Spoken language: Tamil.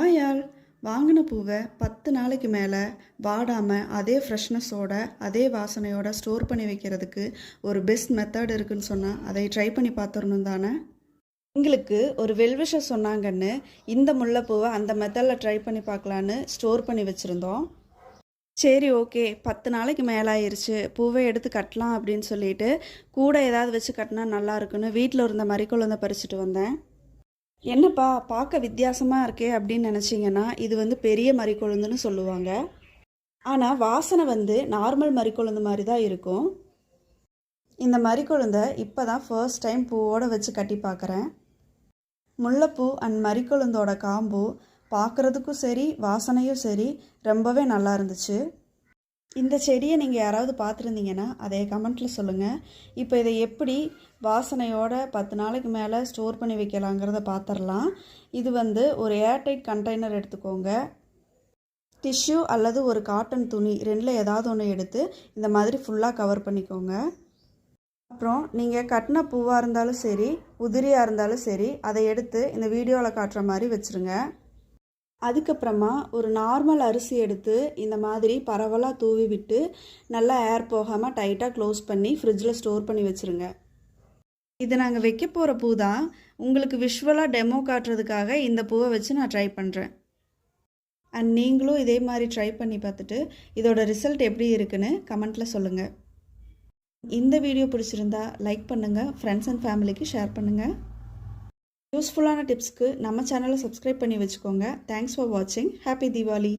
ஆயாள் வாங்கின பூவை 10 நாளைக்கு மேலே வாடாமல் அதே ஃப்ரெஷ்னஸோட அதே வாசனையோட ஸ்டோர் பண்ணி வைக்கிறதுக்கு ஒரு பெஸ்ட் மெத்தட் இருக்குன்னு சொன்னால் அதை ட்ரை பண்ணி பார்த்துடணும் தானே. எங்களுக்கு ஒரு வெல்விஷர் சொன்னாங்கன்னு இந்த முல்லைப்பூவை அந்த மெத்தடில் ட்ரை பண்ணி பார்க்கலான்னு ஸ்டோர் பண்ணி வச்சுருந்தோம். சரி, ஓகே, 10 நாளைக்கு மேலே ஆயிடுச்சு, பூவை எடுத்து கட்டலாம் அப்படின்னு சொல்லிட்டு கூட ஏதாவது வச்சு கட்டினா நல்லா இருக்குன்னு வீட்டில் இருந்த மறிக்குழந்தை பறிச்சுட்டு வந்தேன். என்னப்பா பார்க்க வித்தியாசமாக இருக்கே அப்படின்னு நினச்சிங்கன்னா இது பெரிய மறிக்கொழுந்துன்னு சொல்லுவாங்க. ஆனால் வாசனை நார்மல் மறிக்கொழுந்து மாதிரி தான் இருக்கும். இந்த மறிக்கொழுந்தை இப்போ தான் ஃபர்ஸ்ட் டைம் பூவோடு வச்சு கட்டி பார்க்குறேன். முல்லைப்பூ அண்ட் மறிக்கொழுந்தோட காம்பு பார்க்குறதுக்கும் சரி வாசனையும் சரி ரொம்பவே நல்லா இருந்துச்சு. இந்த செடியை நீங்கள் யாராவது பார்த்துருந்தீங்கன்னா அதை கமெண்ட்டில் சொல்லுங்கள். இப்போ இதை எப்படி வாசனையோட 10 நாளைக்கு மேலே ஸ்டோர் பண்ணி வைக்கலாங்கிறத பார்த்துடலாம். இது ஒரு ஏர்டைட் கண்டெய்னர் எடுத்துக்கோங்க. டிஷ்யூ அல்லது ஒரு காட்டன் துணி ரெண்டில் ஏதாவது ஒன்று எடுத்து இந்த மாதிரி ஃபுல்லாக கவர் பண்ணிக்கோங்க. அப்புறம் நீங்கள் கட்டின பூவாக இருந்தாலும் சரி உதிரியாக இருந்தாலும் சரி அதை எடுத்து இந்த வீடியோவில் காட்டுற மாதிரி வச்சுருங்க. அதுக்கப்புறமா ஒரு நார்மல் அரிசி எடுத்து இந்த மாதிரி பரவலாக தூவி விட்டு நல்லா ஏர் போகாமல் டைட்டாக க்ளோஸ் பண்ணி ஃப்ரிட்ஜில் ஸ்டோர் பண்ணி வச்சுருங்க. இது நாங்கள் வைக்க போகிற பூ தான். உங்களுக்கு விஷுவலாக டெமோ காட்டுறதுக்காக இந்த பூவை வச்சு நான் ட்ரை பண்ணுறேன். அண்ட் நீங்களும் இதே மாதிரி ட்ரை பண்ணி பார்த்துட்டு இதோட ரிசல்ட் எப்படி இருக்குன்னு கமெண்ட்டில் சொல்லுங்கள். இந்த வீடியோ பிடிச்சிருந்தா லைக் பண்ணுங்கள், ஃப்ரெண்ட்ஸ் அண்ட் ஃபேமிலிக்கு ஷேர் பண்ணுங்கள். யூஸ்ஃபுல்லான டிப்ஸ்க்கு நம்ம சேனலை சப்ஸ்கிரைப் பண்ணி வச்சுக்கோங்க. தேங்க்ஸ் ஃபார் வாட்சிங். ஹாப்பி தீபாவளி.